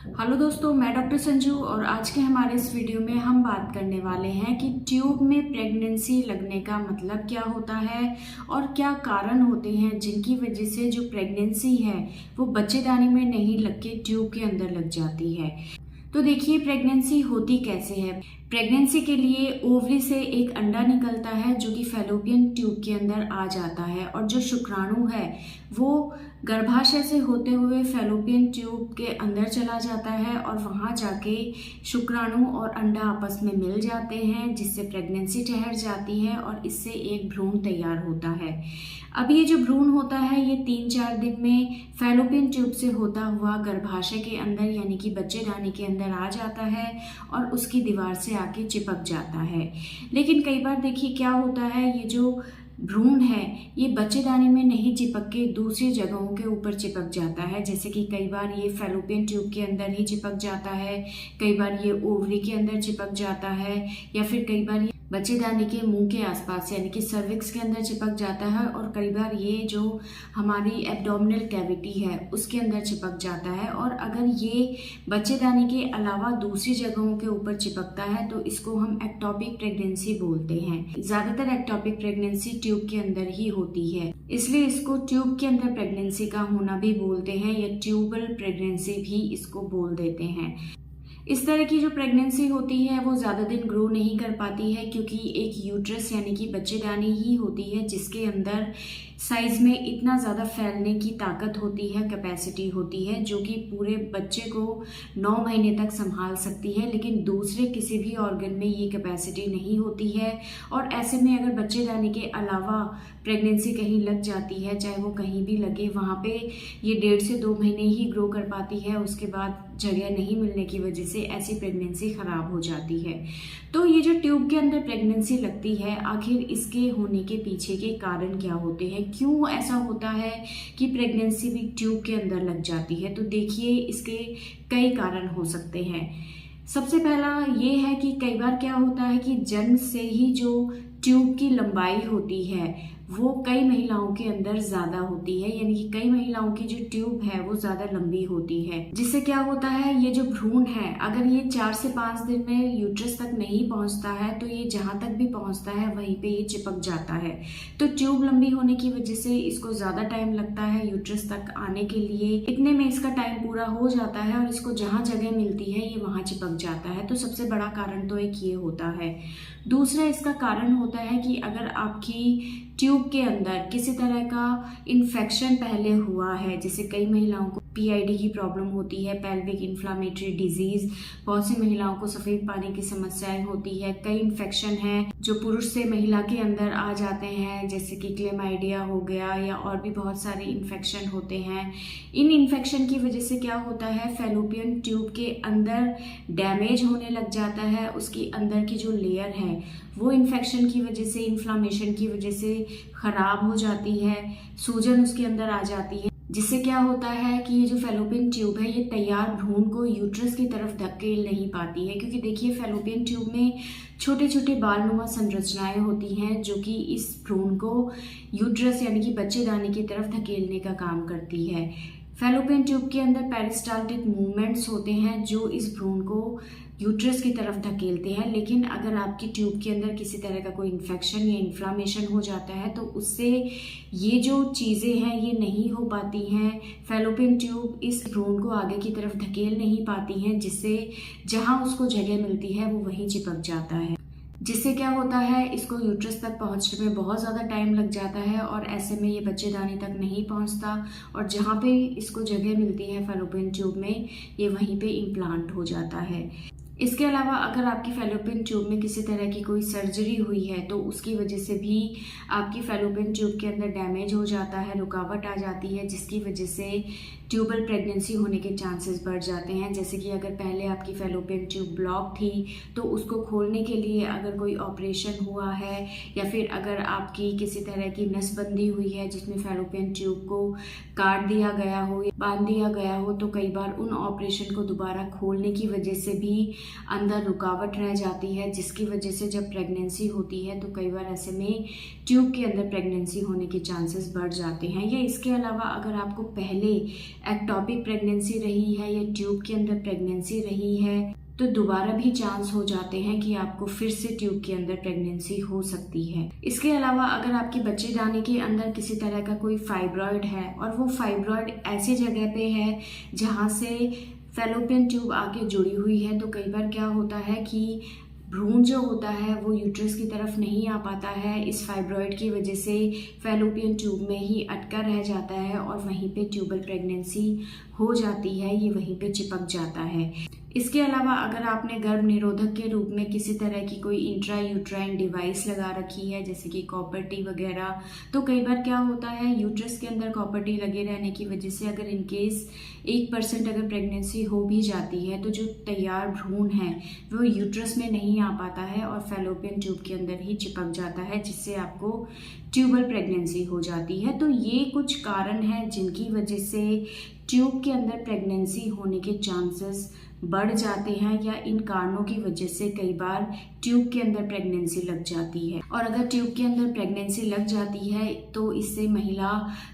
Hello दोस्तों, मैं doctor Sanju और आज के हमारे इस वीडियो में हम बात करने वाले हैं कि ट्यूब में प्रेगनेंसी लगने का मतलब क्या होता है और क्या कारण होते हैं जिनकी वजह से जो प्रेगनेंसी है वो बच्चेदानी में नहीं लग के ट्यूब के अंदर लग जाती है। तो देखिए, प्रेगनेंसी होती कैसे है। प्रेगनेंसी के लिए ओवरी से एक अंडा निकलता है जो कि फैलोपियन ट्यूब के अंदर आ जाता है और जो शुक्राणु है वो गर्भाशय से होते हुए फैलोपियन ट्यूब के अंदर चला जाता है और वहां जाके शुक्राणु और अंडा आपस में मिल जाते हैं, जिससे प्रेगनेंसी ठहर जाती है और इससे एक भ्रूण तैयार होता है। अब ये जो भ्रूण होता है ये 3-4 दिन में फैलोपियन ट्यूब से होता हुआ गर्भाशय के अंदर यानी कि बच्चेदानी के अंदर आ जाता है और उसकी दीवार से आके चिपक जाता है। लेकिन कई बार देखिए क्या होता है, ये जो भ्रूण है ये बच्चेदानी में नहीं चिपक के दूसरी जगहों के ऊपर चिपक जाता है। जैसे कि कई बार ये फैलोपियन ट्यूब के अंदर ही चिपक जाता है, कई बार ये ओवरी के अंदर चिपक जाता है, या फिर कई बार ये बच्चेदानी के मुंह के आसपास यानी कि सर्विक्स के अंदर चिपक जाता है, और कई बार ये जो हमारी एब्डोमिनल कैविटी है उसके अंदर चिपक जाता है। और अगर ये बच्चेदानी के अलावा दूसरी जगहों के ऊपर चिपकता है तो इसको हम एक्टोपिक प्रेगनेंसी बोलते हैं। ज्यादातर एक्टोपिक प्रेगनेंसी ट्यूब के अंदर ही होती है, इसलिए इसको ट्यूब के अंदर प्रेगनेंसी का होना भी बोलते हैं या ट्यूबल प्रेगनेंसी भी इसको बोल देते हैं। इस तरह की जो प्रेगनेंसी होती है वो ज़्यादा दिन ग्रो नहीं कर पाती है, क्योंकि एक यूट्रस यानी कि बच्चेदानी ही होती है जिसके अंदर साइज में इतना ज़्यादा फैलने की ताकत होती है, कैपेसिटी होती है, जो कि पूरे बच्चे को 9 महीने तक संभाल सकती है। लेकिन दूसरे किसी भी ऑर्गन में ये कैपेसिटी नहीं होती है, और ऐसे में अगर बच्चेदानी के अलावा प्रेगनेंसी कहीं लग जाती है, चाहे वो कहीं भी लगे, वहाँ पे ये 1.5 से 2 महीने ही ग्रो कर पाती है। उसके बाद जगह नहीं मिलने की वजह से ऐसी प्रेगनेंसी खराब हो जाती है। तो ये जो ट्यूब के अंदर प्रेगनेंसी लगती है, आखिर इसके होने के पीछे के कारण क्या होते हैं, क्यों ऐसा होता है कि प्रेगनेंसी भी ट्यूब के अंदर लग जाती है। तो देखिए, इसके कई कारण हो सकते हैं। सबसे पहला ये है कि कई बार क्या होता है कि जन्म से ही जो ट्यूब की लंबाई होती है वो कई महिलाओं के अंदर ज्यादा होती है, यानी कि कई महिलाओं की जो ट्यूब है वो ज्यादा लंबी होती है, जिससे क्या होता है, ये जो भ्रूण है अगर ये 4 से 5 दिन में यूट्रस तक नहीं पहुंचता है तो ये जहां तक भी पहुंचता है वहीं पे ये चिपक जाता है। तो ट्यूब लंबी होने की वजह से इसको ज्यादा टाइम लगता है यूट्रस तक आने के लिए। इतने में इसका टाइम पूरा हो जाता है और इसको जहां जगह मिलती है ये वहां चिपक जाता है। तो सबसे बड़ा कारण तो एक ये होता है। दूसरा इसका कारण होता है कि अगर आपकी ट्यूब के अंदर किसी तरह का इन्फेक्शन पहले हुआ है, जैसे कई महिलाओं को पीआईडी की प्रॉब्लम होती है, पेल्विक इन्फ्लामेटरी डिजीज, बहुत सी महिलाओं को सफेद पानी की समस्याएं होती है, कई इन्फेक्शन हैं जो पुरुष से महिला के अंदर आ जाते हैं, जैसे कि क्लेमाइडिया हो गया या और भी बहुत सारे इन्फेक्शन होते हैं। इन इन्फेक्शन की वजह से क्या होता है, फैलोपियन ट्यूब के अंदर डैमेज होने लग जाता है। उसकी अंदर की जो लेयर है वो इन्फेक्शन की वजह से, इन्फ्लामेशन की वजह से खराब हो जाती है, सूजन उसके अंदर आ जाती है, जिससे क्या होता है कि ये जो फैलोपियन ट्यूब है ये तैयार भ्रूण को यूट्रस की तरफ धकेल नहीं पाती है। क्योंकि देखिए, फैलोपियन ट्यूब में छोटे छोटे बालनुमा संरचनाएं होती हैं जो कि इस भ्रूण को यूट्रस यानी कि बच्चेदानी की तरफ धकेलने का काम करती है। फैलोपियन ट्यूब के अंदर पेरिस्टाल्टिक मूवमेंट्स होते हैं जो इस भ्रूण को यूट्रस की तरफ धकेलते हैं। लेकिन अगर आपकी ट्यूब के अंदर किसी तरह का कोई इन्फेक्शन या इन्फ्लामेशन हो जाता है तो उससे ये जो चीज़ें हैं ये नहीं हो पाती हैं। फैलोपियन ट्यूब इस भ्रूण को आगे की तरफ धकेल नहीं पाती हैं, जिससे जहां उसको जगह मिलती है वो वहीं चिपक जाता है, जिससे क्या होता है, इसको यूट्रस तक पहुंचने में बहुत ज़्यादा टाइम लग जाता है और ऐसे में ये बच्चेदानी तक नहीं पहुंचता, और जहाँ पे इसको जगह मिलती है फैलोपियन ट्यूब में ये वहीं पे इम्प्लांट हो जाता है। इसके अलावा अगर आपकी फैलोपियन ट्यूब में किसी तरह की कोई सर्जरी हुई है तो उसकी वजह से भी आपकी फैलोपियन ट्यूब के अंदर डैमेज हो जाता है, रुकावट आ जाती है, जिसकी वजह से ट्यूबल प्रेगनेंसी होने के चांसेस बढ़ जाते हैं। जैसे कि अगर पहले आपकी फैलोपियन ट्यूब ब्लॉक थी तो उसको खोलने के लिए अगर कोई ऑपरेशन हुआ है, या फिर अगर आपकी किसी तरह की नसबंदी हुई है जिसमें फैलोपियन ट्यूब को काट दिया गया हो या बांध दिया गया हो, तो कई बार उन ऑपरेशन को दोबारा खोलने की वजह से भी अंदर रुकावट रह जाती है, जिसकी वजह से जब प्रेगनेंसी होती है तो कई बार ऐसे में ट्यूब के अंदर प्रेगनेंसी होने के चांसेस बढ़ जाते हैं। या इसके अलावा अगर आपको पहले एक्टोपिक प्रेगनेंसी रही है या ट्यूब के अंदर प्रेगनेंसी रही है तो दोबारा भी चांस हो जाते हैं कि आपको फिर से ट्यूब के अंदर प्रेगनेंसी हो सकती है। इसके अलावा अगर आपके बच्चेदानी के अंदर किसी तरह का कोई फाइब्रॉयड है और वो फाइब्रॉयड ऐसी जगह पे है जहाँ से फैलोपियन ट्यूब आके जुड़ी हुई है, तो कई बार क्या होता है कि भ्रूण जो होता है वो यूट्रस की तरफ नहीं आ पाता है। इस फाइब्रॉयड की वजह से फैलोपियन ट्यूब में ही अटका रह जाता है और वहीं पे ट्यूबल प्रेगनेंसी हो जाती है, ये वहीं पे चिपक जाता है। इसके अलावा अगर आपने गर्भ निरोधक के रूप में किसी तरह की कोई इंट्रा यूट्राइन डिवाइस लगा रखी है, जैसे कि कॉपर टी वगैरह, तो कई बार क्या होता है यूट्रस के अंदर कॉपर टी लगे रहने की वजह से अगर इनकेस 1% अगर प्रेगनेंसी हो भी जाती है तो जो तैयार भ्रूण है वो यूट्रस में नहीं आ पाता है और फैलोपियन ट्यूब के अंदर ही चिपक जाता है, जिससे आपको ट्यूबल प्रेगनेंसी हो जाती है। तो ये कुछ कारण हैं जिनकी वजह से ट्यूब के अंदर प्रेगनेंसी होने के चांसेस बढ़ जाते हैं, या इन कारणों की वजह से कई बार ट्यूब के अंदर प्रेगनेंसी लग जाती है। और अगर ट्यूब के अंदर प्रेगनेंसी लग जाती है तो इससे महिला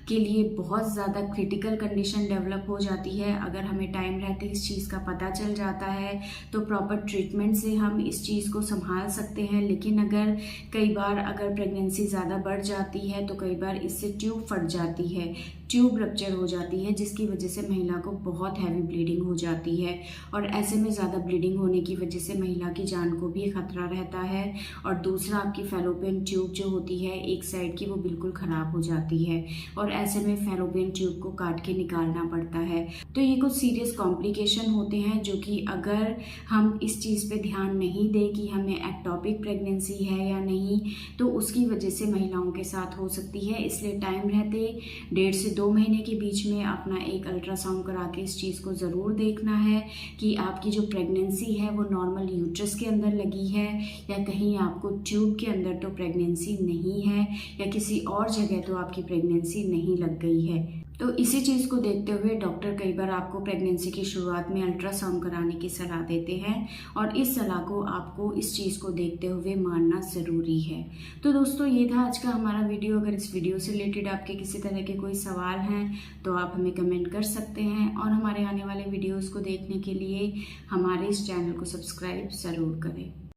के लिए बहुत ज़्यादा क्रिटिकल कंडीशन डेवलप हो जाती है। अगर हमें टाइम रहते इस चीज़ का पता चल जाता है तो प्रॉपर ट्रीटमेंट से हम इस चीज़ को संभाल सकते हैं। लेकिन अगर कई बार अगर प्रेगनेंसी ज़्यादा बढ़ जाती है तो कई बार इससे ट्यूब फट जाती है, ट्यूब रप्चर हो जाती है, जिसकी वजह से महिला को बहुत हैवी ब्लीडिंग हो जाती है। और ऐसे में ज़्यादा ब्लीडिंग होने की वजह से महिला की जान को भी खतरा रहता है। और दूसरा, आपकी फैलोपियन ट्यूब जो होती है एक साइड की, वो बिल्कुल ख़राब हो जाती है और ऐसे में फैलोपियन ट्यूब को काट के निकालना पड़ता है। तो ये कुछ सीरियस कॉम्प्लिकेशन होते हैं जो कि अगर हम इस चीज़ पे ध्यान नहीं दें कि हमें एक्टोपिक प्रेगनेंसी है या नहीं, तो उसकी वजह से महिलाओं के साथ हो सकती है। इसलिए टाइम रहते 1.5 से 2 महीने के बीच में अपना एक अल्ट्रासाउंड करा के इस चीज़ को ज़रूर देखना है कि आपकी जो प्रेगनेंसी है वो नॉर्मल यूट्रस के अंदर लगी है या कहीं आपको ट्यूब के अंदर तो प्रेगनेंसी नहीं है, या किसी और जगह तो आपकी प्रेगनेंसी नहीं लग गई है। तो इसी चीज़ को देखते हुए डॉक्टर कई बार आपको प्रेगनेंसी की शुरुआत में अल्ट्रासाउंड कराने की सलाह देते हैं और इस सलाह को आपको इस चीज़ को देखते हुए मानना ज़रूरी है। तो दोस्तों, ये था आज का हमारा वीडियो। अगर इस वीडियो से रिलेटेड आपके किसी तरह के कोई सवाल हैं तो आप हमें कमेंट कर सकते हैं और हमारे आने वाले वीडियोज़ को देखने के लिए हमारे इस चैनल को सब्सक्राइब ज़रूर करें।